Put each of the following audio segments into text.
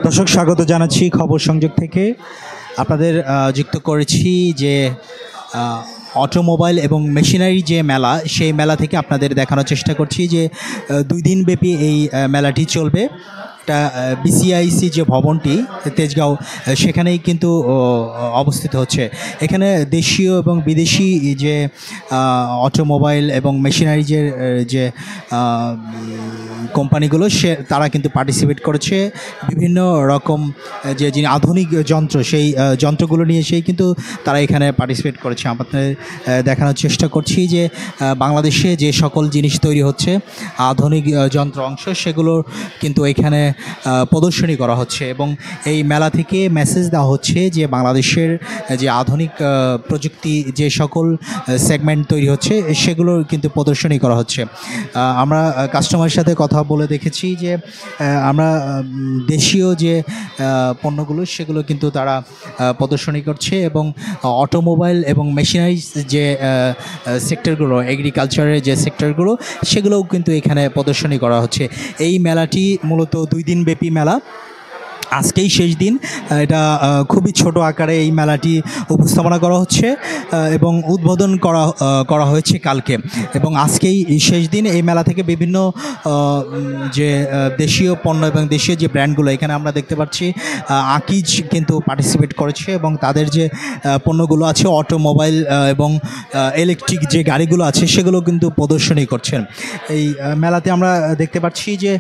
দর্শক স্বাগত জানাচ্ছি খবর সংযোগ থেকে। আপনাদের যুক্ত করেছি যে অটোমোবাইল এবং মেশিনারি যে মেলা, সেই মেলা থেকে আপনাদের দেখানোর চেষ্টা করছি যে 2 দিনব্যাপী এই মেলাটি চলবে। এটা বিসিআইসি যে ভবনটি তেজগাঁও, সেখানেই কিন্তু অবস্থিত হচ্ছে। এখানে দেশীয় এবং বিদেশি যে অটোমোবাইল এবং মেশিনারি যে কোম্পানিগুলো তারা কিন্তু পার্টিসিপেট করেছে। বিভিন্ন রকম যিনি আধুনিক যন্ত্র, সেই যন্ত্রগুলো নিয়ে এসেই কিন্তু তারা এখানে পার্টিসিপেট করেছে। আমাদের দেখানোর চেষ্টা করছি যে বাংলাদেশে যে সকল জিনিস তৈরি হচ্ছে, আধুনিক যন্ত্র অংশ, সেগুলো কিন্তু এখানে প্রদর্শনী করা হচ্ছে এবং এই মেলা থেকে মেসেজ দেওয়া হচ্ছে যে বাংলাদেশের যে আধুনিক প্রযুক্তি যে সকল সেগমেন্ট তৈরি হচ্ছে, সেগুলো কিন্তু প্রদর্শনী করা হচ্ছে। আমরা কাস্টমারের সাথে কথা বলে দেখেছি যে আমরা দেশীয় যে পণ্যগুলো, সেগুলো কিন্তু তারা প্রদর্শনী করছে এবং অটোমোবাইল এবং মেশিনারি যে সেক্টরগুলো, এগ্রিকালচারের যে সেক্টরগুলো, সেগুলোও কিন্তু এখানে প্রদর্শনী করা হচ্ছে। এই মেলাটি মূলত 2 দিনব্যাপী মেলা। আজকেই শেষ দিন। এটা খুবই ছোট আকারে এই মেলাটি উপস্থাপনা করা হচ্ছে এবং উদ্বোধন করা হয়েছে কালকে, এবং আজকেই শেষ দিন। এই মেলা থেকে বিভিন্ন যে দেশীয় পণ্য এবং দেশীয় যে ব্র্যান্ডগুলো, এখানে আমরা দেখতে পাচ্ছি আকিজ কিন্তু পার্টিসিপেট করেছে এবং তাদের যে পণ্যগুলো আছে, অটোমোবাইল এবং ইলেকট্রিক যে গাড়িগুলো আছে, সেগুলো কিন্তু প্রদর্শনী করছেন। এই মেলাতে আমরা দেখতে পাচ্ছি যে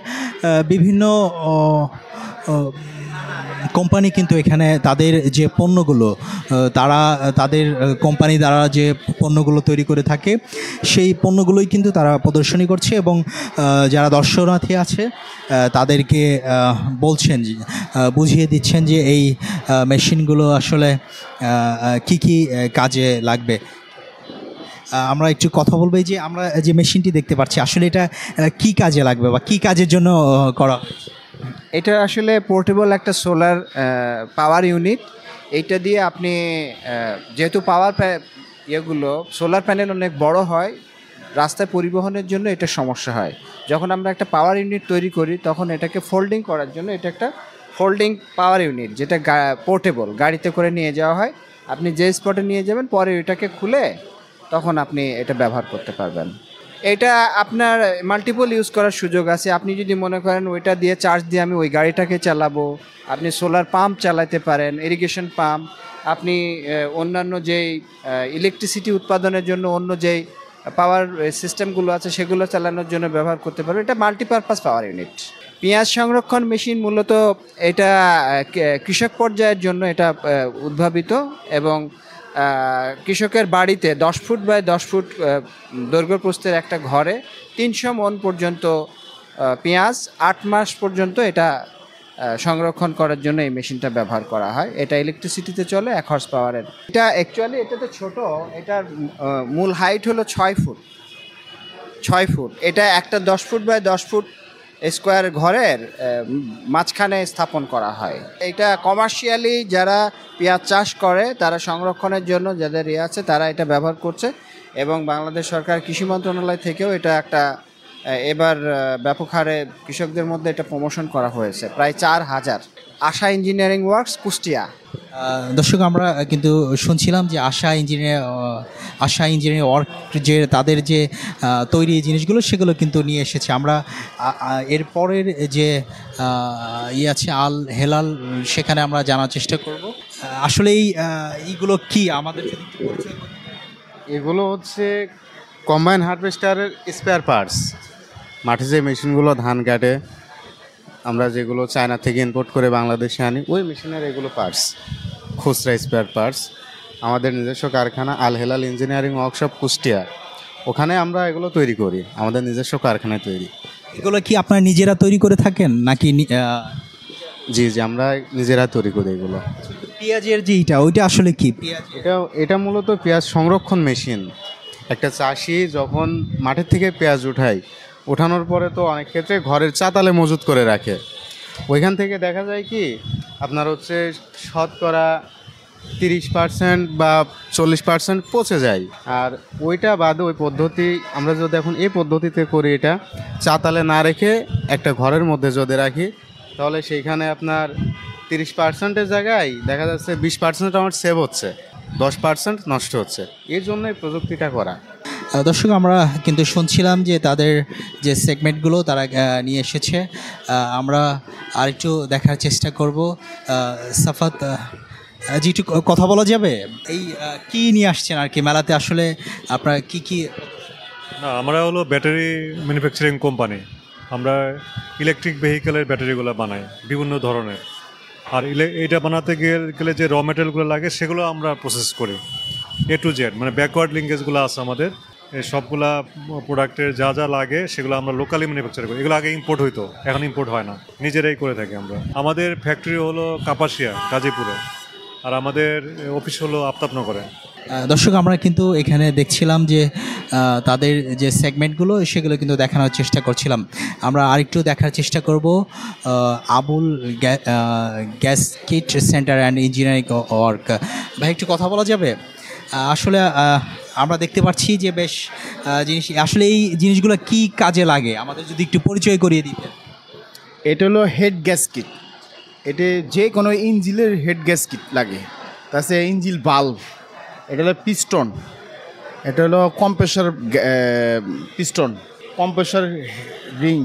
বিভিন্ন কোম্পানি কিন্তু এখানে তাদের যে পণ্যগুলো, তাদের কোম্পানি দ্বারা যে পণ্যগুলো তৈরি করে থাকে, সেই পণ্যগুলোই কিন্তু তারা প্রদর্শনী করছে এবং যারা দর্শনার্থী আছে তাদেরকে বলছেন, বুঝিয়ে দিচ্ছেন যে এই মেশিনগুলো আসলে কি কাজে লাগবে। আমরা একটু কথা বলবো যে আমরা যে মেশিনটি দেখতে পাচ্ছি, আসলে এটা কি কাজে লাগবে বা কি কাজের জন্য করা? এটা আসলে পোর্টেবল একটা সোলার পাওয়ার ইউনিট। এইটা দিয়ে আপনি যেহেতু ইয়েগুলো সোলার প্যানেল অনেক বড় হয়, রাস্তায় পরিবহনের জন্য এটা সমস্যা হয়। যখন আমরা একটা পাওয়ার ইউনিট তৈরি করি, তখন এটাকে ফোল্ডিং করার জন্য এটা একটা ফোল্ডিং পাওয়ার ইউনিট, যেটা পোর্টেবল, গাড়িতে করে নিয়ে যাওয়া হয়। আপনি যে স্পটে নিয়ে যাবেন, পরে এটাকে খুলে তখন আপনি এটা ব্যবহার করতে পারবেন। এটা আপনার মাল্টিপল ইউজ করার সুযোগ আছে। আপনি যদি মনে করেন ওইটা দিয়ে চার্জ দিয়ে আমি ওই গাড়িটাকে চালাবো, আপনি সোলার পাম্প চালাতে পারেন, ইরিগেশন পাম্প, আপনি অন্যান্য যেই ইলেকট্রিসিটি উৎপাদনের জন্য অন্য যেই পাওয়ার সিস্টেমগুলো আছে, সেগুলো চালানোর জন্য ব্যবহার করতে পারবেন। এটা মাল্টিপারপাস পাওয়ার ইউনিট। পেঁয়াজ সংরক্ষণ মেশিন মূলত এটা কৃষক পর্যায়ের জন্য এটা উদ্ভাবিত, এবং কৃষকের বাড়িতে 10 ফুট বাই 10 ফুট দৈর্ঘ্য প্রস্থের একটা ঘরে 300 মণ পর্যন্ত পেঁয়াজ 8 মাস পর্যন্ত এটা সংরক্ষণ করার জন্য এই মেশিনটা ব্যবহার করা হয়। এটা ইলেকট্রিসিটিতে চলে, 1 হর্স পাওয়ারের। এটা অ্যাকচুয়ালি এটা তো ছোটো, এটার মূল হাইট হলো 6 ফুট। এটা একটা 10 ফুট বাই 10 ফুট স্কোয়ার ঘরের মাঝখানে স্থাপন করা হয়। এটা কমার্শিয়ালি যারা পেঁয়াজ চাষ করে, তারা সংরক্ষণের জন্য যাদের আছে, তারা এটা ব্যবহার করছে, এবং বাংলাদেশ সরকার কৃষি মন্ত্রণালয় থেকেও এটা একটা এবার ব্যাপক হারে কৃষকদের মধ্যে এটা প্রমোশন করা হয়েছে। প্রায় 4000। আশা ইঞ্জিনিয়ারিং ওয়ার্কস, কুষ্টিয়া। দর্শক, আমরা কিন্তু শুনছিলাম যে আশা ইঞ্জিনিয়ারিং ওয়ার্ক, যে তাদের যে তৈরি জিনিসগুলো, সেগুলো কিন্তু নিয়ে এসেছে। আমরা এরপরের যে আছে আল হেলাল, সেখানে আমরা জানার চেষ্টা করব আসলে এইগুলো কি আমাদের। এগুলো হচ্ছে কম্বাইন হারভেস্টারের স্পেয়ার পার্টস। মাঠে যে মেশিনগুলো ধান কাটে, আমরা যেগুলো চায়না থেকে ইম্পোর্ট করে বাংলাদেশে আনি, ওই মেশিনের এগুলো পার্টস, খুচরা স্পেয়ার পার্টস। আমাদের নিজস্ব কারখানা আল হেলাল ইঞ্জিনিয়ারিং ওয়ার্কশপ, কুষ্টিয়া, ওখানে আমরা এগুলো তৈরি করি, আমাদের নিজস্ব কারখানায় তৈরি। এগুলো কি আপনারা নিজেরা তৈরি করে থাকেন নাকি? জি, আমরা নিজেরা তৈরি করি এগুলো। পেঁয়াজের যে ওইটা আসলে কি? এটা মূলত পেঁয়াজ সংরক্ষণ মেশিন। একটা চাষি যখন মাঠের থেকে পেঁয়াজ ওঠানোর পরে তো অনেক ক্ষেত্রে ঘরের চাতালে মজুত করে রাখে। ওইখান থেকে দেখা যায় কি আপনার হচ্ছে শতকরা 30% বা 40% পচে যায়। আর ওইটা বাদে ওই পদ্ধতি আমরা যদি এখন এই পদ্ধতিতে করি, এটা চাতালে না রেখে একটা ঘরের মধ্যে যদি রাখি, তাহলে সেইখানে আপনার 30%-এর জায়গায় দেখা যাচ্ছে 20% আমার সেভ হচ্ছে, 10% নষ্ট হচ্ছে। এর জন্যই প্রযুক্তিটা করা। দর্শক আমরা কিন্তু শুনছিলাম যে তাদের যে সেগমেন্টগুলো তারা নিয়ে এসেছে। আমরা আরেকটু দেখার চেষ্টা করব। সাফাত জি, একটু কথা বলা যাবে এই কি নিয়ে আসছেন আর কি মেলাতে, আসলে আপনারা কি কি? না, আমরা হলো ব্যাটারি ম্যানুফ্যাকচারিং কোম্পানি। আমরা ইলেকট্রিক ভেহিকেলের ব্যাটারিগুলো বানাই বিভিন্ন ধরনের। আর এইটা বানাতে গেলে যে র মেটেরিয়ালগুলো লাগে সেগুলো আমরা প্রসেস করি A to Z, মানে ব্যাকওয়ার্ড লিঙ্কেজগুলো আছে আমাদের। এই সবগুলা প্রোডাক্টের যা যা লাগে সেগুলো আমরা লোকালি ম্যানুফ্যাকচার করি। এগুলো আগে ইম্পোর্ট হইতো, এখন ইম্পোর্ট হয় না, নিজেরাই করে থাকি আমরা। আমাদের ফ্যাক্টরি হলো কাপাসিয়া, গাজীপুরে, আর আমাদের অফিস হলো আফতাবনগরে। দর্শক আমরা কিন্তু এখানে দেখছিলাম যে তাদের যে সেগমেন্টগুলো সেগুলো কিন্তু দেখানোর চেষ্টা করছিলাম। আমরা আরেকটু দেখার চেষ্টা করব Abul gas kit centre and engineering work. ভাই একটু কথা বলা যাবে? আসলে আমরা দেখতে পাচ্ছি যে বেশ জিনিস, আসলে এই জিনিসগুলো কি কাজে লাগে আমাদের যদি একটু পরিচয় করিয়ে দিতেন। এটা হলো হেড গ্যাসকিট। এটা যে কোনো ইঞ্জিনের হেড গ্যাসকিট লাগে। তাছাড়া ইঞ্জিন বাল্ব, এটা হলো পিস্টন, এটা হলো কম্প্রেসর পিস্টন, কম্প্রেসর রিং,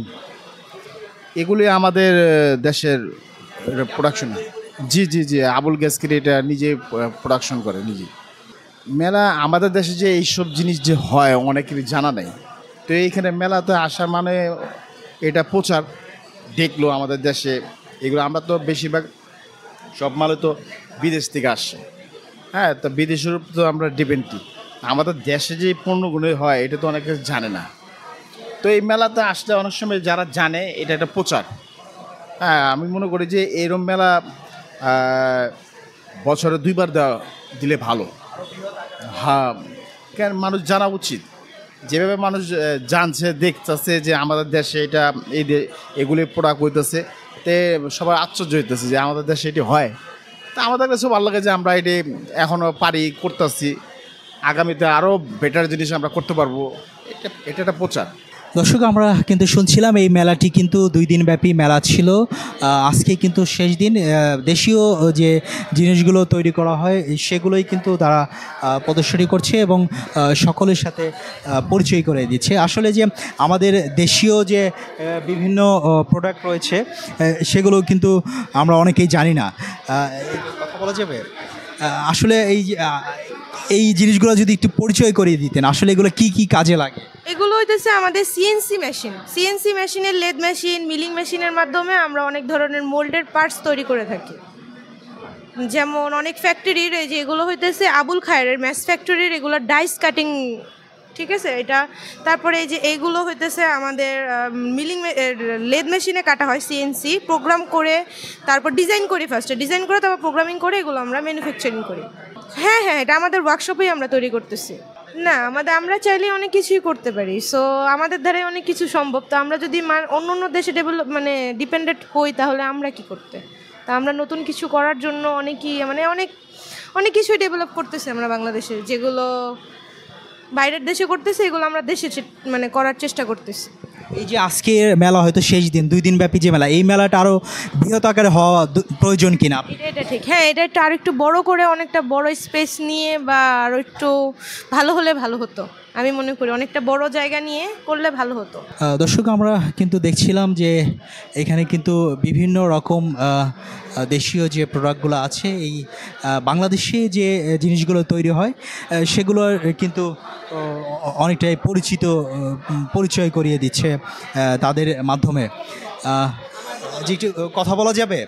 এগুলি আমাদের দেশের প্রোডাকশন। জি জি জি, আবুল গ্যাসকিট এটা নিজে প্রোডাকশন করে নিজে। মেলা আমাদের দেশে যে এইসব জিনিস যে হয় অনেকের জানা নেই। তো এইখানে মেলাতে আসার মানে এটা প্রচার দেখলো আমাদের দেশে। এগুলো আমরা তো বেশিরভাগ সব মালে তো বিদেশ থেকে আসছে। হ্যাঁ, তো বিদেশের উপর তো আমরা ডিপেন্ডি। আমাদের দেশে যে পণ্যগুলো হয় এটা তো অনেকে জানে না। তো এই মেলাতে আসলে অনেক সময় যারা জানে এটা একটা প্রচার। হ্যাঁ, আমি মনে করি যে এরম মেলা বছরে 2বার দিলে ভালো। হ্যাঁ, কেন মানুষ জানা উচিত। যেভাবে মানুষ জানছে, দেখতেছে যে আমাদের দেশে এটা এগুলি প্রোডাক্ট হইতেছে, তে সবাই আশ্চর্য হইতেছে যে আমাদের দেশে এটি হয়। তা আমাদের কাছে ভালো লাগে যে আমরা এটি এখনও পারি, করতেছি। আগামীতে আরও বেটার জিনিস আমরা করতে পারবো। এটা একটা প্রচার। দর্শক আমরা কিন্তু শুনছিলাম এই মেলাটি কিন্তু 2 দিন ব্যাপী মেলা ছিল। আজকে কিন্তু শেষ দিন। দেশীয় যে জিনিসগুলো তৈরি করা হয় সেগুলোই কিন্তু তারা প্রদর্শনী করছে এবং সকলের সাথে পরিচয় করে দিচ্ছে। আসলে যে আমাদের দেশীয় যে বিভিন্ন প্রোডাক্ট রয়েছে সেগুলো কিন্তু আমরা অনেকেই জানি না। কথা বলা যাবে আসলে এই জিনিসগুলো যদি একটু পরিচয় করিয়ে দিতেন, আসলে এগুলো কি কি কাজে লাগে? এগুলো হইতেছে আমাদের সিএনসি মেশিনের লেদ মেশিন, মিলিং মেশিনের মাধ্যমে আমরা অনেক ধরনের মোল্ডের পার্টস তৈরি করে থাকি। যেমন অনেক ফ্যাক্টরির এই যে এগুলো হইতেছে আবুল খায়েরের ম্যাস ফ্যাক্টরির, এগুলো ডাইস কাটিং, ঠিক আছে এটা। তারপরে এই যে এইগুলো হইতেছে আমাদের মিলিং লেদ মেশিনে কাটা হয় সিএনসি, প্রোগ্রাম করে তারপর ডিজাইন করি, ফার্স্টে ডিজাইন করে তারপর প্রোগ্রামিং করে এগুলো আমরা ম্যানুফ্যাকচারিং করি। হ্যাঁ হ্যাঁ, এটা আমাদের ওয়ার্কশপেই আমরা তৈরি করতেছি। না, আমরা চাইলে অনেক কিছুই করতে পারি। সো আমাদের দ্বারা অনেক কিছু সম্ভব। তো আমরা যদি অন্য অন্য দেশে ডিপেন্ডেন্ট হই তাহলে আমরা কি করতে? তা আমরা নতুন কিছু করার জন্য অনেক কিছুই ডেভেলপ করতেছি আমরা বাংলাদেশে, যেগুলো বাইরের দেশে করতেছে এগুলো আমরা দেশে করার চেষ্টা করতেছি। এই যে আজকের মেলা হয়তো শেষ দিন, 2 দিন ব্যাপী যে মেলা, এই মেলাটা আরও বৃহৎ আকারে হওয়া প্রয়োজন কিনা? এটা ঠিক, হ্যাঁ, এটা একটু আরেকটু বড় করে, অনেকটা বড় স্পেস নিয়ে বা আরও একটু ভালো হলে ভালো হতো। আমি মনে করি অনেকটা বড় জায়গা নিয়ে করলে ভালো হতো। দর্শক আমরা কিন্তু দেখছিলাম যে এখানে কিন্তু বিভিন্ন রকম দেশীয় যে প্রোডাক্টগুলো আছে, এই বাংলাদেশে যে জিনিসগুলো তৈরি হয় সেগুলোর কিন্তু অনেকটাই পরিচয় করিয়ে দিচ্ছে তাদের মাধ্যমে। যে একটু কথা বলা যাবে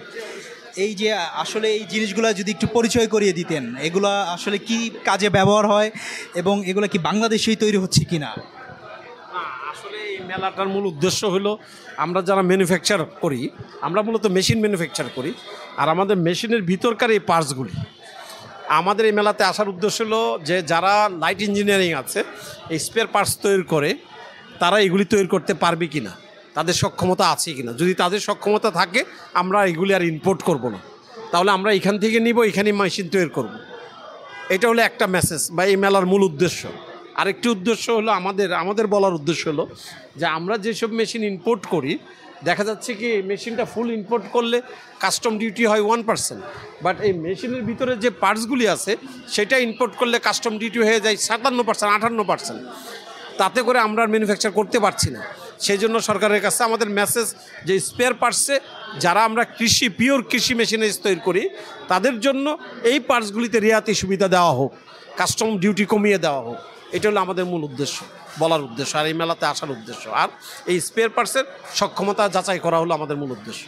এই যে আসলে এই জিনিসগুলো যদি একটু পরিচয় করিয়ে দিতেন, এগুলো আসলে কি কাজে ব্যবহার হয় এবং এগুলো কি বাংলাদেশেই তৈরি হচ্ছে কি না? আসলে এই মেলাটার মূল উদ্দেশ্য হলো আমরা যারা ম্যানুফ্যাকচার করি, আমরা মূলত মেশিন ম্যানুফ্যাকচার করি, আর আমাদের মেশিনের ভিতরকার এই পার্টসগুলি আমাদের এই মেলাতে আসার উদ্দেশ্য হলো যে যারা লাইট ইঞ্জিনিয়ারিং আছে, এই স্পেয়ার পার্টস তৈরি করে, তারা এগুলি তৈরি করতে পারবে কি না, তাদের সক্ষমতা আছে কি না। যদি তাদের সক্ষমতা থাকে আমরা এগুলি আর ইম্পোর্ট করব না, তাহলে আমরা এখান থেকে নিব, এখানে মেশিন তৈরি করব। এটা হলো একটা মেসেজ বা এই মেলার মূল উদ্দেশ্য। আরেকটি উদ্দেশ্য হলো আমাদের বলার উদ্দেশ্য হলো যে আমরা যেসব মেশিন ইম্পোর্ট করি দেখা যাচ্ছে কি মেশিনটা ফুল ইম্পোর্ট করলে কাস্টম ডিউটি হয় 1%, বাট এই মেশিনের ভিতরে যে পার্টসগুলি আছে সেটা ইম্পোর্ট করলে কাস্টম ডিউটি হয়ে যায় 57%, 58%। তাতে করে আমরা ম্যানুফ্যাকচার করতে পারছি না। সেই জন্য সরকারের কাছে আমাদের মেসেজ যে স্পেয়ার পার্টসে যারা আমরা পিওর কৃষি মেশিনারিজ তৈরি করি তাদের জন্য এই পার্টসগুলিতে রিয়াতি সুবিধা দেওয়া হোক, কাস্টম ডিউটি কমিয়ে দেওয়া হোক। এটা হলো আমাদের মূল উদ্দেশ্য, বলার উদ্দেশ্য, আর এই মেলাতে আসার উদ্দেশ্য। আর এই স্পেয়ার পার্টসের সক্ষমতা যাচাই করা হলো আমাদের মূল উদ্দেশ্য।